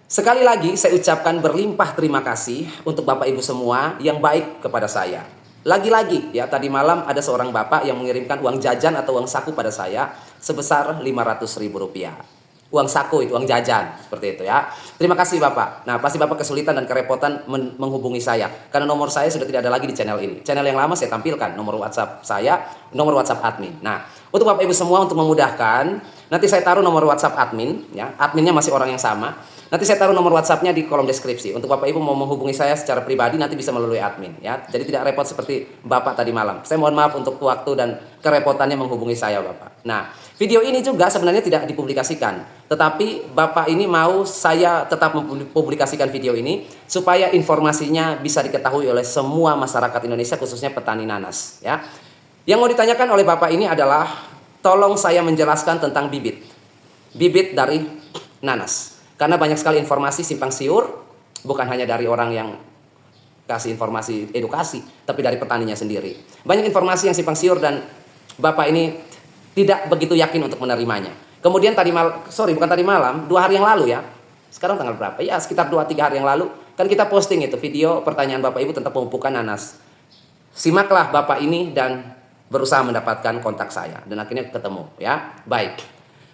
Sekali lagi saya ucapkan berlimpah terima kasih untuk Bapak Ibu semua yang baik kepada saya. Lagi-lagi ya, tadi malam ada seorang bapak yang mengirimkan uang jajan atau uang saku pada saya sebesar Rp500.000. Uang saku itu, uang jajan, seperti itu ya. Terima kasih Bapak. Nah, pasti Bapak kesulitan dan kerepotan menghubungi saya karena nomor saya sudah tidak ada lagi di channel ini. Channel yang lama saya tampilkan nomor WhatsApp saya, nomor WhatsApp admin. Nah, untuk Bapak Ibu semua, untuk memudahkan, nanti saya taruh nomor WhatsApp admin ya. Adminnya masih orang yang sama. Nanti saya taruh nomor WhatsApp-nya di kolom deskripsi. Untuk Bapak Ibu mau menghubungi saya secara pribadi nanti bisa melalui admin ya. Jadi tidak repot seperti Bapak tadi malam. Saya mohon maaf untuk waktu dan kerepotannya menghubungi saya Bapak. Nah, video ini juga sebenarnya tidak dipublikasikan. Tetapi Bapak ini mau saya tetap mempublikasikan video ini supaya informasinya bisa diketahui oleh semua masyarakat Indonesia, khususnya petani nanas ya. Yang mau ditanyakan oleh Bapak ini adalah tolong saya menjelaskan tentang bibit. Bibit dari nanas. Karena banyak sekali informasi simpang siur, bukan hanya dari orang yang kasih informasi edukasi, tapi dari petaninya sendiri. Banyak informasi yang simpang siur dan Bapak ini tidak begitu yakin untuk menerimanya. Kemudian bukan tadi malam, 2 hari yang lalu ya. Sekarang tanggal berapa? Ya sekitar 2-3 hari yang lalu, kan kita posting itu video pertanyaan Bapak Ibu tentang pemupukan nanas. Simaklah Bapak ini dan berusaha mendapatkan kontak saya. Dan akhirnya ketemu ya. Baik.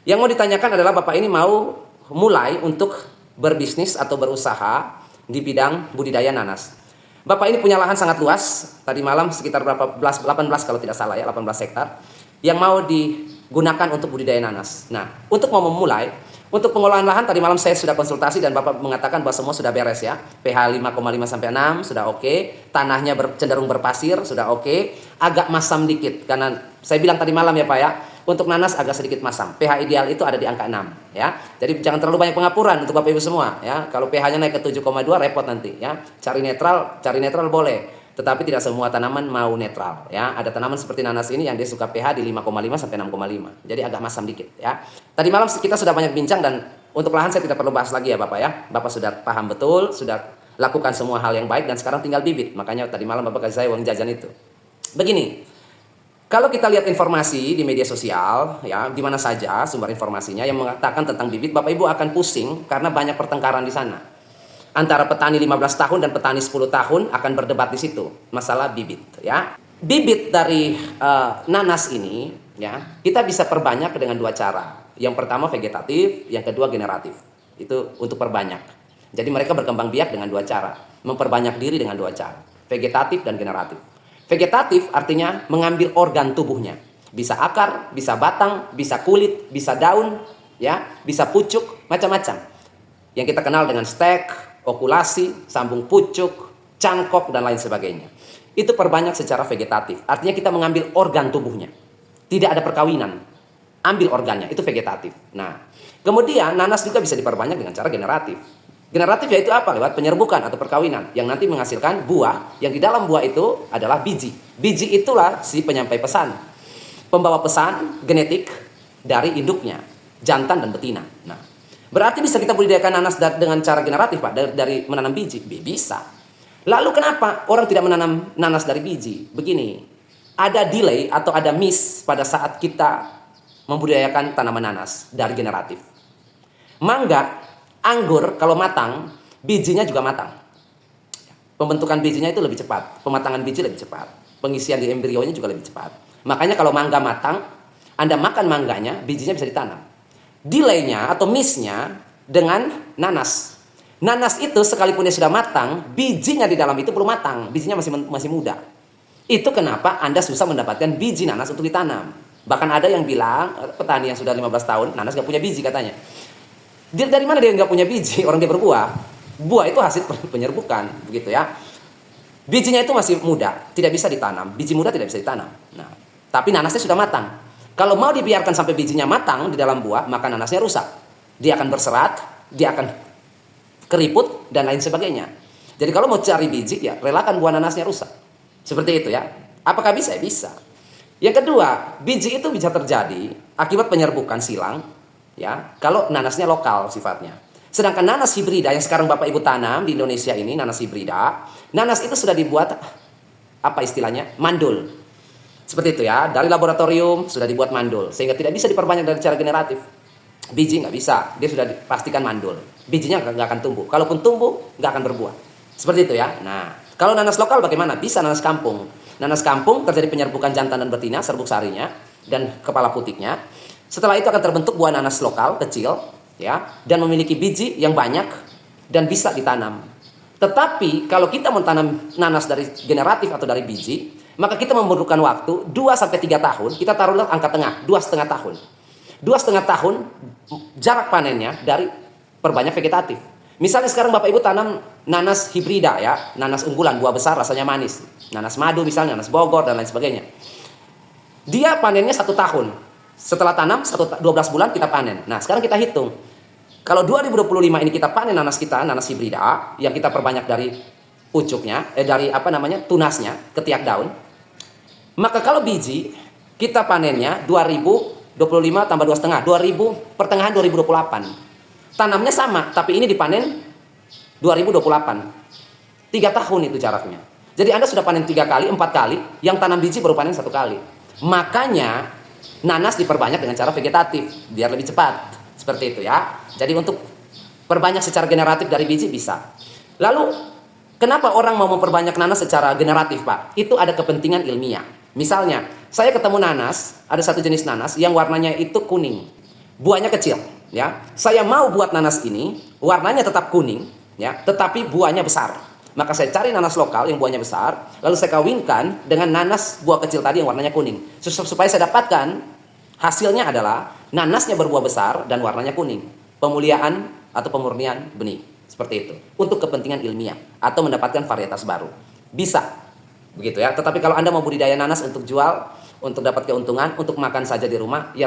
Yang mau ditanyakan adalah Bapak ini mau mulai untuk berbisnis atau berusaha di bidang budidaya nanas. Bapak ini punya lahan sangat luas, tadi malam sekitar 18 kalau tidak salah ya, 18 hektar yang mau digunakan untuk budidaya nanas. Nah, untuk mau memulai, untuk pengolahan lahan tadi malam saya sudah konsultasi dan Bapak mengatakan bahwa semua sudah beres ya. pH 5,5 sampai 6 sudah oke, tanahnya cenderung berpasir sudah oke, agak masam dikit karena saya bilang tadi malam ya Pak ya. Untuk nanas agak sedikit masam. pH ideal itu ada di angka 6 ya. Jadi jangan terlalu banyak pengapuran untuk Bapak Ibu semua ya. Kalau pH-nya naik ke 7,2 repot nanti ya. Cari netral boleh, tetapi tidak semua tanaman mau netral ya. Ada tanaman seperti nanas ini yang dia suka pH di 5,5 sampai 6,5. Jadi agak masam dikit ya. Tadi malam kita sudah banyak bincang dan untuk lahan saya tidak perlu bahas lagi ya Bapak ya. Bapak sudah paham betul, sudah lakukan semua hal yang baik dan sekarang tinggal bibit. Makanya tadi malam Bapak kasih saya uang jajan itu. Begini, kalau kita lihat informasi di media sosial, ya di mana saja sumber informasinya yang mengatakan tentang bibit, Bapak Ibu akan pusing karena banyak pertengkaran di sana. Antara petani 15 tahun dan petani 10 tahun akan berdebat di situ masalah bibit, ya. Bibit dari nanas ini, ya, kita bisa perbanyak dengan 2 cara. Yang pertama vegetatif, yang kedua generatif. Itu untuk perbanyak. Jadi mereka berkembang biak dengan 2 cara, memperbanyak diri dengan 2 cara, vegetatif dan generatif. Vegetatif artinya mengambil organ tubuhnya. Bisa akar, bisa batang, bisa kulit, bisa daun, ya, bisa pucuk, macam-macam. Yang kita kenal dengan stek, okulasi, sambung pucuk, cangkok, dan lain sebagainya. Itu perbanyak secara vegetatif. Artinya kita mengambil organ tubuhnya. Tidak ada perkawinan. Ambil organnya, itu vegetatif. Nah, kemudian nanas juga bisa diperbanyak dengan cara generatif. Generatif yaitu apa? Lewat penyerbukan atau perkawinan yang nanti menghasilkan buah yang di dalam buah itu adalah biji. Biji itulah si penyampai pesan. Pembawa pesan genetik dari induknya, jantan dan betina. Nah, berarti bisa kita budidayakan nanas dengan cara generatif Pak, dari menanam biji? Bisa. Lalu kenapa orang tidak menanam nanas dari biji? Begini, ada delay atau ada miss pada saat kita membudidayakan tanaman nanas dari generatif. Mangga, anggur kalau matang, bijinya juga matang. Pembentukan bijinya itu lebih cepat, pematangan biji lebih cepat, pengisian di embrionya juga lebih cepat. Makanya kalau mangga matang, Anda makan mangganya, bijinya bisa ditanam. Delaynya atau missnya dengan nanas. Nanas itu sekalipun dia sudah matang, bijinya di dalam itu belum matang, bijinya masih muda. Itu kenapa Anda susah mendapatkan biji nanas untuk ditanam. Bahkan ada yang bilang, petani yang sudah 15 tahun, nanas gak punya biji katanya. Dari mana dia nggak punya biji? Orang dia berbuah. Buah itu hasil penyerbukan, begitu ya. Bijinya itu masih muda, tidak bisa ditanam. Biji muda tidak bisa ditanam. Nah, tapi nanasnya sudah matang. Kalau mau dibiarkan sampai bijinya matang di dalam buah, maka nanasnya rusak. Dia akan berserat, dia akan keriput dan lain sebagainya. Jadi kalau mau cari biji, ya relakan buah nanasnya rusak. Seperti itu ya. Apakah bisa? Bisa. Yang kedua, biji itu bisa terjadi akibat penyerbukan silang. Ya, kalau nanasnya lokal sifatnya. Sedangkan nanas hibrida yang sekarang Bapak Ibu tanam di Indonesia ini, nanas hibrida, nanas itu sudah dibuat apa istilahnya? Mandul. Seperti itu ya, dari laboratorium sudah dibuat mandul sehingga tidak bisa diperbanyak dari cara generatif. Biji nggak bisa, dia sudah dipastikan mandul. bijinya nggak akan tumbuh. Kalaupun tumbuh, nggak akan berbuah. Seperti itu ya. Nah, kalau nanas lokal bagaimana? Bisa nanas kampung. Nanas kampung terjadi penyerbukan jantan dan betina, serbuk sarinya dan kepala putiknya. Setelah itu akan terbentuk buah nanas lokal kecil, ya, dan memiliki biji yang banyak dan bisa ditanam. Tetapi kalau kita menanam nanas dari generatif atau dari biji, maka kita memerlukan waktu 2 sampai 3 tahun. Kita taruhlah angka tengah, 2,5 tahun. 2,5 tahun jarak panennya dari perbanyak vegetatif. Misalnya sekarang Bapak Ibu tanam nanas hibrida ya, nanas unggulan, buah besar rasanya manis. Nanas madu misalnya, nanas Bogor dan lain sebagainya. Dia panennya 1 tahun. Setelah tanam 12 bulan kita panen. Nah sekarang kita hitung. Kalau 2025 ini kita panen nanas kita, nanas hibrida, yang kita perbanyak dari pucuknya, dari tunasnya, ketiak daun. Maka kalau biji, kita panennya 2025 tambah 2,5, 2000, pertengahan 2028. Tanamnya sama, tapi ini dipanen 2028. 3 tahun itu jaraknya. Jadi Anda sudah panen 3 kali, 4 kali, yang tanam biji baru panen 1 kali. Makanya nanas diperbanyak dengan cara vegetatif, biar lebih cepat. Seperti itu ya. Jadi untuk perbanyak secara generatif dari biji bisa. Lalu, kenapa orang mau memperbanyak nanas secara generatif, Pak? Itu ada kepentingan ilmiah. Misalnya, saya ketemu nanas, ada satu jenis nanas yang warnanya itu kuning. Buahnya kecil. Ya, saya mau buat nanas ini warnanya tetap kuning, ya, tetapi buahnya besar. Maka saya cari nanas lokal yang buahnya besar, lalu saya kawinkan dengan nanas buah kecil tadi yang warnanya kuning. Supaya saya dapatkan hasilnya adalah nanasnya berbuah besar dan warnanya kuning. Pemuliaan atau pemurnian benih seperti itu untuk kepentingan ilmiah atau mendapatkan varietas baru. Bisa begitu ya. Tetapi kalau Anda mau budidaya nanas untuk jual, untuk dapat keuntungan, untuk makan saja di rumah, ya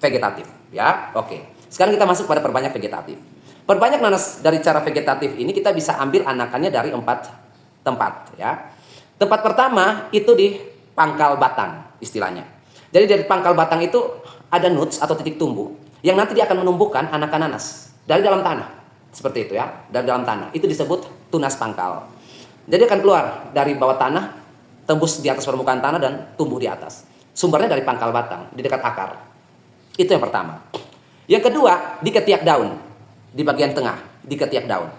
vegetatif, ya. Oke. Sekarang kita masuk pada perbanyak vegetatif. Perbanyak nanas dari cara vegetatif ini kita bisa ambil anakannya dari 4 tempat, ya. Tempat pertama itu di pangkal batang istilahnya. Jadi dari pangkal batang itu ada nuts atau titik tumbuh yang nanti dia akan menumbuhkan anakan nanas dari dalam tanah. Seperti itu ya, dari dalam tanah. Itu disebut tunas pangkal. Jadi akan keluar dari bawah tanah, tembus di atas permukaan tanah dan tumbuh di atas. Sumbernya dari pangkal batang, di dekat akar. Itu yang pertama. Yang kedua, di ketiak daun, di bagian tengah, di ketiak daun.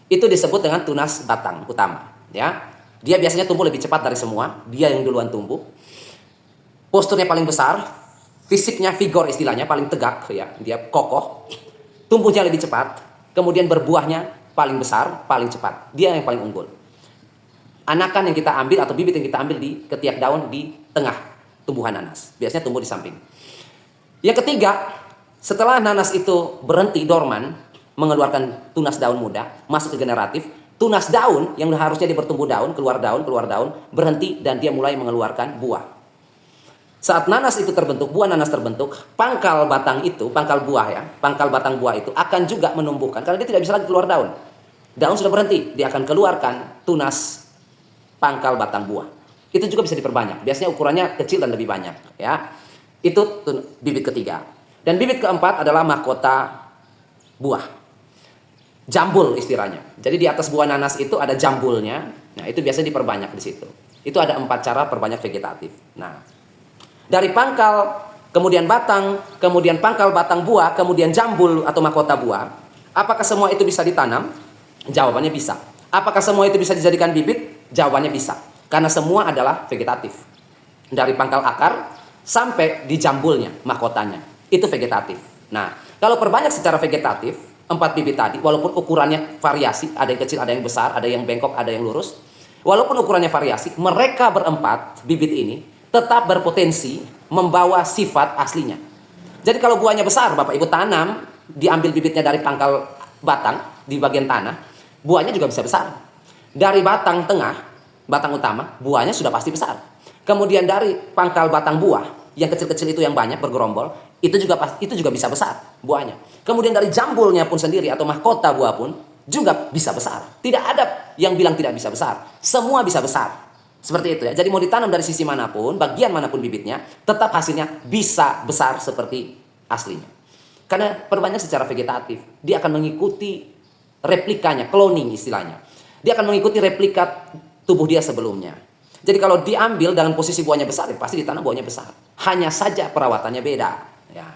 Itu disebut dengan tunas batang utama, ya. Dia biasanya tumbuh lebih cepat dari semua, dia yang duluan tumbuh. Posturnya paling besar, fisiknya vigor istilahnya paling tegak ya, dia kokoh. Tumbuhnya lebih cepat, kemudian berbuahnya paling besar, paling cepat. Dia yang paling unggul. Anakan yang kita ambil atau bibit yang kita ambil di ketiak daun di tengah tumbuhan nanas. Biasanya tumbuh di samping. Yang ketiga, setelah nanas itu berhenti dorman, mengeluarkan tunas daun muda, masuk ke generatif, tunas daun yang harusnya dia bertumbuh daun, keluar daun, berhenti dan dia mulai mengeluarkan buah. Saat nanas itu terbentuk, buah nanas terbentuk, pangkal batang itu, pangkal buah ya, pangkal batang buah itu akan juga menumbuhkan, karena dia tidak bisa lagi keluar daun. Daun sudah berhenti, dia akan keluarkan tunas pangkal batang buah. Itu juga bisa diperbanyak, biasanya ukurannya kecil dan lebih banyak ya. Itu bibit ketiga. Dan bibit keempat adalah mahkota buah. Jambul istilahnya. Jadi di atas buah nanas itu ada jambulnya. Nah, itu biasanya diperbanyak di situ. Itu ada 4 cara perbanyak vegetatif. Nah, dari pangkal, kemudian batang, kemudian pangkal batang buah, kemudian jambul atau mahkota buah. Apakah semua itu bisa ditanam? Jawabannya bisa. Apakah semua itu bisa dijadikan bibit? Jawabannya bisa. Karena semua adalah vegetatif. Dari pangkal akar sampai di jambulnya, mahkotanya. Itu vegetatif. Nah, kalau perbanyak secara vegetatif, 4 bibit tadi, walaupun ukurannya variasi, ada yang kecil, ada yang besar, ada yang bengkok, ada yang lurus, walaupun ukurannya variasi, mereka berempat bibit ini tetap berpotensi membawa sifat aslinya. Jadi kalau buahnya besar, Bapak Ibu tanam, diambil bibitnya dari pangkal batang di bagian tanah, buahnya juga bisa besar. Dari batang tengah, batang utama, buahnya sudah pasti besar. Kemudian dari pangkal batang buah, yang kecil-kecil itu yang banyak bergerombol, itu juga bisa besar buahnya. Kemudian dari jambulnya pun sendiri atau mahkota buah pun juga bisa besar. Tidak ada yang bilang tidak bisa besar. Semua bisa besar. Seperti itu ya. Jadi mau ditanam dari sisi manapun, bagian manapun bibitnya, tetap hasilnya bisa besar seperti aslinya. Karena perbanyak secara vegetatif, dia akan mengikuti replikanya, cloning istilahnya. Dia akan mengikuti replika tubuh dia sebelumnya. Jadi kalau diambil dengan posisi buahnya besar, ya pasti ditanam buahnya besar. Hanya saja perawatannya beda. Ya.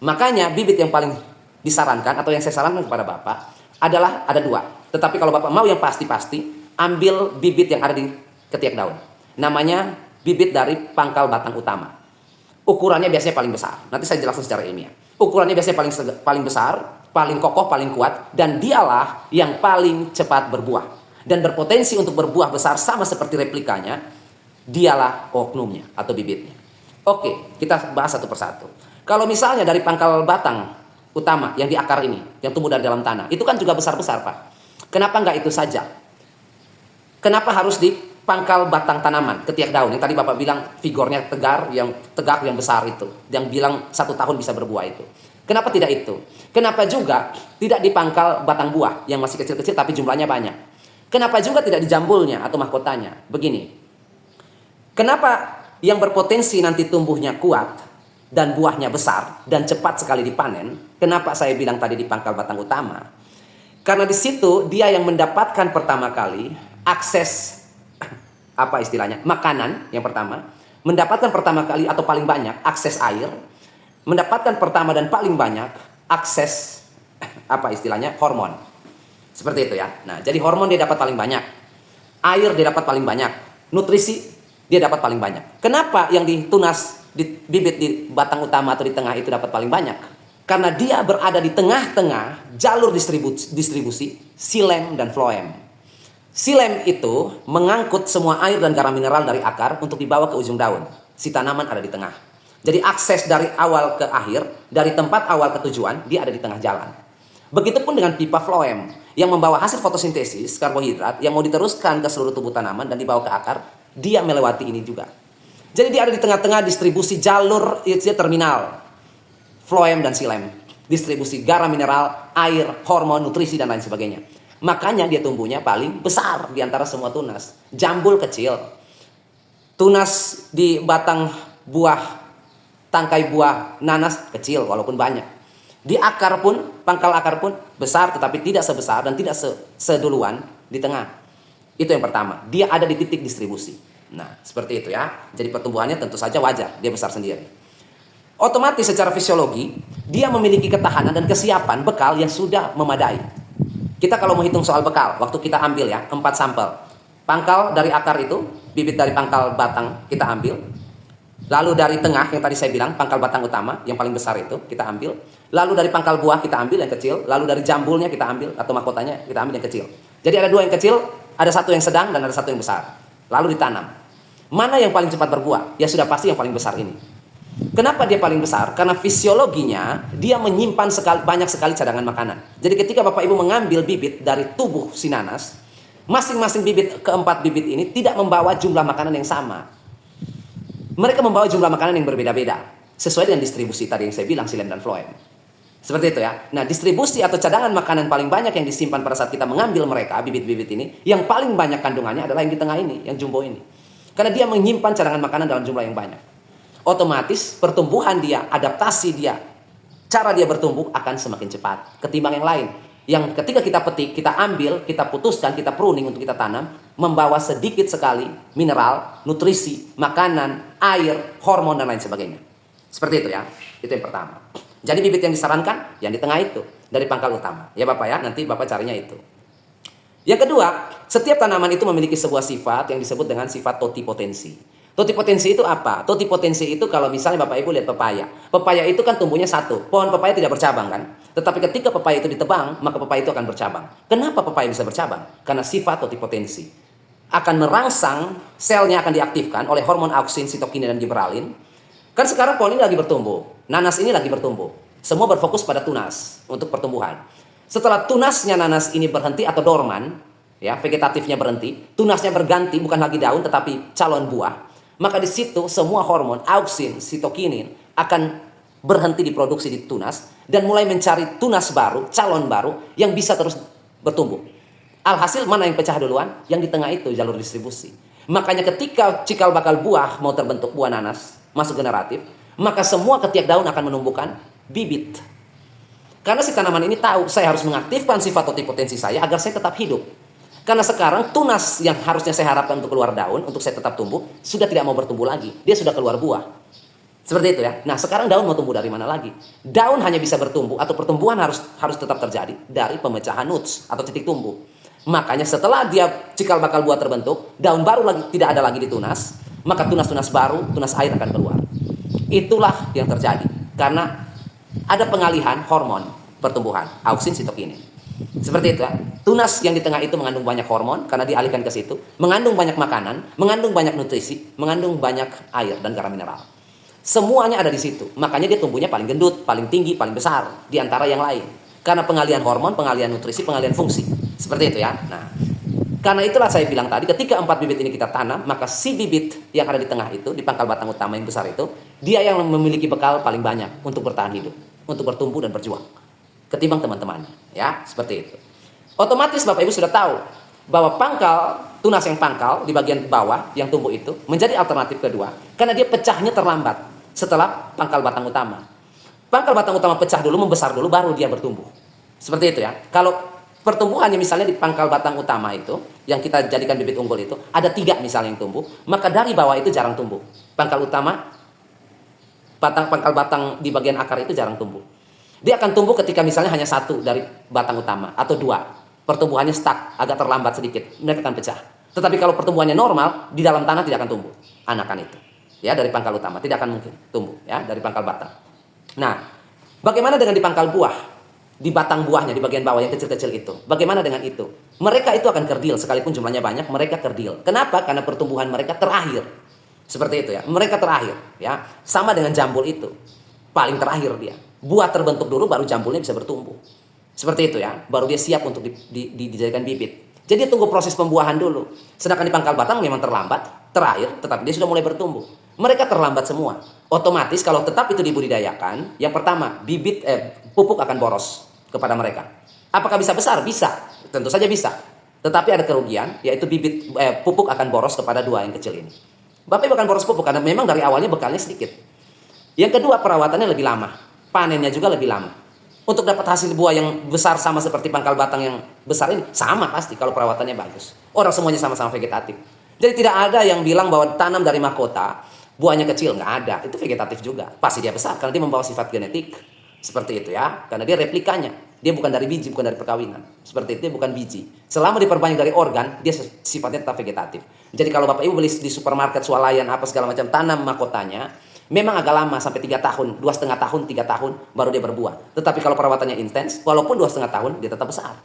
Makanya bibit yang paling disarankan atau yang saya sarankan kepada Bapak adalah ada dua. Tetapi kalau Bapak mau yang pasti-pasti, ambil bibit yang ada di ketiak daun. Namanya bibit dari pangkal batang utama. Ukurannya biasanya paling besar. Nanti saya jelaskan secara ilmiah. Ukurannya biasanya paling besar, paling kokoh, paling kuat, dan dialah yang paling cepat berbuah. Dan berpotensi untuk berbuah besar sama seperti replikanya, dialah oknumnya atau bibitnya. Oke, kita bahas satu persatu. Kalau misalnya dari pangkal batang utama yang di akar ini, yang tumbuh dari dalam tanah, itu kan juga besar-besar, Pak. Kenapa nggak itu saja? Kenapa harus di pangkal batang tanaman, ketiak daun? Yang tadi Bapak bilang figurnya tegak, yang besar itu. Yang bilang 1 tahun bisa berbuah itu. Kenapa tidak itu? Kenapa juga tidak di pangkal batang buah yang masih kecil-kecil tapi jumlahnya banyak? Kenapa juga tidak di jambulnya atau mahkotanya? Begini, kenapa yang berpotensi nanti tumbuhnya kuat dan buahnya besar dan cepat sekali dipanen? Kenapa saya bilang tadi di pangkal batang utama? Karena di situ dia yang mendapatkan pertama kali akses, apa istilahnya, makanan yang pertama, mendapatkan pertama kali atau paling banyak akses air, mendapatkan pertama dan paling banyak akses, apa istilahnya, hormon. Seperti itu ya. Nah, jadi hormon dia dapat paling banyak, air dia dapat paling banyak, nutrisi dia dapat paling banyak. Kenapa yang ditunas di bibit di batang utama atau di tengah itu dapat paling banyak? Karena dia berada di tengah-tengah jalur distribusi xilem dan floem. Xilem itu mengangkut semua air dan garam mineral dari akar untuk dibawa ke ujung daun. Si tanaman ada di tengah. Jadi akses dari awal ke akhir, dari tempat awal ke tujuan, dia ada di tengah jalan. Begitupun dengan pipa floem yang membawa hasil fotosintesis karbohidrat yang mau diteruskan ke seluruh tubuh tanaman dan dibawa ke akar, dia melewati ini juga. Jadi dia ada di tengah-tengah distribusi jalur terminal floem dan xilem, distribusi garam mineral, air, hormon, nutrisi dan lain sebagainya. Makanya dia tumbuhnya paling besar di antara semua tunas. Jambul kecil, tunas di batang buah, tangkai buah nanas kecil walaupun banyak. Di akar pun, pangkal akar pun besar tetapi tidak sebesar dan tidak seduluan di tengah. Itu yang pertama, dia ada di titik distribusi. Nah, seperti itu ya. Jadi pertumbuhannya tentu saja wajar, dia besar sendiri. Otomatis secara fisiologi, dia memiliki ketahanan dan kesiapan bekal yang sudah memadai. Kita kalau mau hitung soal bekal, waktu kita ambil ya, 4 sampel. Pangkal dari akar itu, bibit dari pangkal batang kita ambil. Lalu dari tengah yang tadi saya bilang, pangkal batang utama yang paling besar itu kita ambil. Lalu dari pangkal buah kita ambil yang kecil. Lalu dari jambulnya kita ambil atau mahkotanya kita ambil yang kecil. Jadi ada 2 yang kecil, ada 1 yang sedang dan ada 1 yang besar. Lalu ditanam. Mana yang paling cepat berbuah? Ya sudah pasti yang paling besar ini. Kenapa dia paling besar? Karena fisiologinya dia menyimpan banyak sekali cadangan makanan. Jadi ketika Bapak Ibu mengambil bibit dari tubuh si nanas, masing-masing bibit, keempat bibit ini tidak membawa jumlah makanan yang sama. Mereka membawa jumlah makanan yang berbeda-beda sesuai dengan distribusi tadi yang saya bilang, xilem dan floem. Seperti itu ya. Nah, distribusi atau cadangan makanan paling banyak yang disimpan pada saat kita mengambil mereka, bibit-bibit ini, yang paling banyak kandungannya adalah yang di tengah ini, yang jumbo ini. Karena dia menyimpan cadangan makanan dalam jumlah yang banyak. Otomatis pertumbuhan dia, adaptasi dia, cara dia bertumbuh akan semakin cepat ketimbang yang lain. Yang ketika kita petik, kita ambil, kita putuskan, kita pruning untuk kita tanam, membawa sedikit sekali mineral, nutrisi, makanan, air, hormon dan lain sebagainya. Seperti itu ya. Itu yang pertama. Jadi bibit yang disarankan yang di tengah itu dari pangkal utama. Ya Bapak ya, nanti Bapak carinya itu. Yang kedua, setiap tanaman itu memiliki sebuah sifat yang disebut dengan sifat totipotensi. Totipotensi itu apa? Totipotensi itu kalau misalnya Bapak Ibu lihat pepaya. Pepaya itu kan tumbuhnya satu. Pohon pepaya tidak bercabang kan? Tetapi ketika pepaya itu ditebang, maka pepaya itu akan bercabang. Kenapa pepaya bisa bercabang? Karena sifat totipotensi. Akan merangsang, selnya akan diaktifkan oleh hormon auksin, sitokinin, dan giberalin. Kan sekarang pohon ini lagi bertumbuh. Nanas ini lagi bertumbuh. Semua berfokus pada tunas untuk pertumbuhan. Setelah tunasnya nanas ini berhenti atau dorman, ya, vegetatifnya berhenti, tunasnya berganti bukan lagi daun tetapi calon buah. Maka di situ semua hormon auksin, sitokinin akan berhenti diproduksi di tunas dan mulai mencari tunas baru, calon baru yang bisa terus bertumbuh. Alhasil mana yang pecah duluan? Yang di tengah itu jalur distribusi. Makanya ketika cikal bakal buah mau terbentuk buah nanas masuk generatif, maka semua ketiak daun akan menumbuhkan bibit. Karena si tanaman ini tahu saya harus mengaktifkan sifat totipotensi saya agar saya tetap hidup. Karena sekarang tunas yang harusnya saya harapkan untuk keluar daun, untuk saya tetap tumbuh, sudah tidak mau bertumbuh lagi. Dia sudah keluar buah. Seperti itu ya. Nah, sekarang daun mau tumbuh dari mana lagi? Daun hanya bisa bertumbuh atau pertumbuhan harus tetap terjadi dari pemecahan nuts atau titik tumbuh. Makanya setelah dia cikal bakal buah terbentuk, daun baru lagi tidak ada lagi ditunas, maka tunas-tunas baru, tunas air akan keluar. Itulah yang terjadi karena ada pengalihan hormon pertumbuhan, auksin sitokinin. Seperti itu ya. Tunas yang di tengah itu mengandung banyak hormon karena dialihkan ke situ, mengandung banyak makanan, mengandung banyak nutrisi, mengandung banyak air dan garam mineral. Semuanya ada di situ. Makanya dia tumbuhnya paling gendut, paling tinggi, paling besar di antara yang lain. Karena pengalihan hormon, pengalihan nutrisi, pengalihan fungsi. Seperti itu ya. Nah, karena itulah saya bilang tadi, ketika 4 bibit ini kita tanam, maka si bibit yang ada di tengah itu, di pangkal batang utama yang besar itu, dia yang memiliki bekal paling banyak untuk bertahan hidup, untuk bertumbuh dan berjuang. Ketimbang teman-temannya. Ya, seperti itu. Otomatis Bapak Ibu sudah tahu bahwa pangkal, tunas yang pangkal di bagian bawah yang tumbuh itu menjadi alternatif kedua. Karena dia pecahnya terlambat setelah pangkal batang utama. Pangkal batang utama pecah dulu, membesar dulu, baru dia bertumbuh. Seperti itu ya. Kalau pertumbuhannya misalnya di pangkal batang utama itu, yang kita jadikan bibit unggul itu, ada 3 misalnya yang tumbuh, maka dari bawah itu jarang tumbuh. Pangkal utama, pangkal batang di bagian akar itu jarang tumbuh. Dia akan tumbuh ketika misalnya hanya 1 dari batang utama, atau 2. Pertumbuhannya stuck, agak terlambat sedikit, mereka akan pecah. Tetapi kalau pertumbuhannya normal, di dalam tanah tidak akan tumbuh anakan itu. Ya, dari pangkal utama tidak akan mungkin tumbuh ya dari pangkal batang. Nah, bagaimana dengan di pangkal buah? Di batang buahnya di bagian bawah yang kecil-kecil itu. Bagaimana dengan itu? Mereka itu akan kerdil sekalipun jumlahnya banyak, mereka kerdil. Kenapa? Karena pertumbuhan mereka terakhir. Seperti itu ya. Mereka terakhir ya. Sama dengan jambul itu. Paling terakhir dia. Buah terbentuk dulu baru jambulnya bisa bertumbuh. Seperti itu ya. Baru dia siap untuk dijadikan bibit. Jadi dia tunggu proses pembuahan dulu. Sedangkan di pangkal batang memang terlambat, terakhir, tetapi dia sudah mulai bertumbuh. Mereka terlambat semua. Otomatis kalau tetap itu dibudidayakan, yang pertama, pupuk akan boros kepada mereka. Apakah bisa besar? Bisa. Tentu saja bisa. Tetapi ada kerugian, yaitu pupuk akan boros kepada 2 yang kecil ini. Bapak Ibu akan boros pupuk karena memang dari awalnya bekalnya sedikit. Yang kedua, perawatannya lebih lama. Panennya juga lebih lama. Untuk dapat hasil buah yang besar sama seperti pangkal batang yang besar ini, sama pasti kalau perawatannya bagus. Orang semuanya sama-sama vegetatif. Jadi tidak ada yang bilang bahwa tanam dari mahkota, buahnya kecil, nggak ada. Itu vegetatif juga. Pasti dia besar karena dia membawa sifat genetik. Seperti itu ya. Karena dia replikanya. Dia bukan dari biji, bukan dari perkawinan. Seperti itu, dia bukan biji. Selama diperbanyak dari organ, dia sifatnya tetap vegetatif. Jadi kalau Bapak Ibu beli di supermarket swalayan apa segala macam tanam mahkotanya, memang agak lama sampai 3 tahun, 2,5 tahun, 3 tahun baru dia berbuah. Tetapi kalau perawatannya intens, walaupun 2,5 tahun dia tetap besar.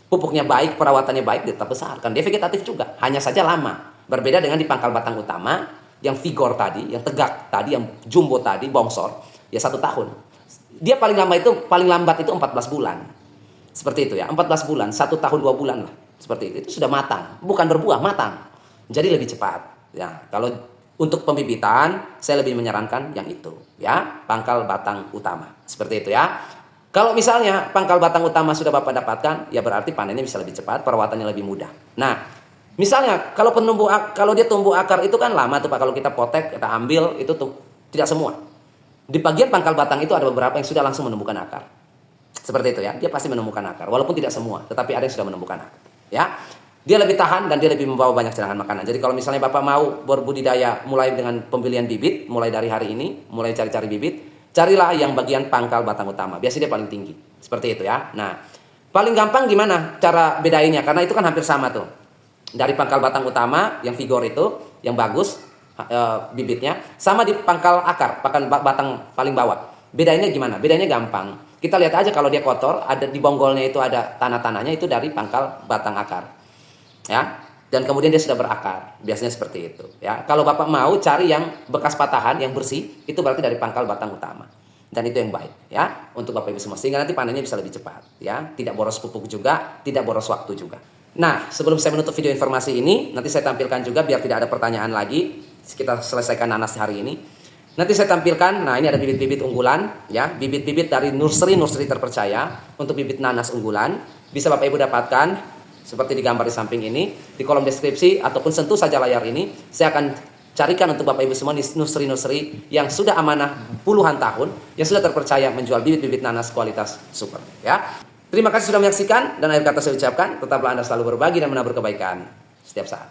Pupuknya baik, perawatannya baik, dia tetap besar. Kan dia vegetatif juga, hanya saja lama. Berbeda dengan di pangkal batang utama, yang vigor tadi, yang tegak tadi, yang jumbo tadi, bongsor, ya 1 tahun. Dia paling lambat itu 14 bulan. Seperti itu ya, 14 bulan, 1 tahun 2 bulan lah. Seperti itu. Itu sudah matang, bukan berbuah, matang. Jadi lebih cepat. Ya, kalau untuk pembibitan, saya lebih menyarankan yang itu, ya, pangkal batang utama. Seperti itu ya. Kalau misalnya pangkal batang utama sudah Bapak dapatkan, ya berarti panennya bisa lebih cepat, perawatannya lebih mudah. Nah, misalnya kalau dia tumbuh akar itu kan lama tuh Pak, kalau kita potek, kita ambil itu tuh tidak semua. Di bagian pangkal batang itu ada beberapa yang sudah langsung menemukan akar. Seperti itu ya, dia pasti menemukan akar, walaupun tidak semua, tetapi ada yang sudah menemukan akar. Ya. Dia lebih tahan dan dia lebih membawa banyak cadangan makanan. Jadi kalau misalnya Bapak mau berbudidaya mulai dengan pembelian bibit, mulai dari hari ini, mulai cari-cari bibit, carilah yang bagian pangkal batang utama. Biasanya dia paling tinggi. Seperti itu ya. Nah, paling gampang gimana cara bedainnya? Karena itu kan hampir sama tuh. Dari pangkal batang utama, yang vigor itu, yang bagus bibitnya, sama di pangkal akar, batang paling bawah. Bedainnya gimana? Bedainnya gampang. Kita lihat aja kalau dia kotor, ada di bonggolnya itu ada tanah-tanahnya, itu dari pangkal batang akar. Ya, dan kemudian dia sudah berakar, biasanya seperti itu ya. Kalau Bapak mau cari yang bekas patahan yang bersih, itu berarti dari pangkal batang utama, dan itu yang baik ya untuk Bapak Ibu semua, sehingga nanti panennya bisa lebih cepat ya, tidak boros pupuk juga, tidak boros waktu juga. Nah, sebelum saya menutup video informasi ini, nanti saya tampilkan juga biar tidak ada pertanyaan lagi, kita selesaikan nanas hari ini. Nanti saya tampilkan, nah ini ada bibit-bibit unggulan ya, bibit-bibit dari nursery terpercaya untuk bibit nanas unggulan, bisa Bapak Ibu dapatkan seperti di gambar di samping ini, di kolom deskripsi ataupun sentuh saja layar ini, saya akan carikan untuk Bapak Ibu semua di nursery yang sudah amanah puluhan tahun, yang sudah terpercaya menjual bibit-bibit nanas kualitas super ya. Terima kasih sudah menyaksikan, dan akhir kata saya ucapkan, tetaplah Anda selalu berbagi dan menabur kebaikan setiap saat.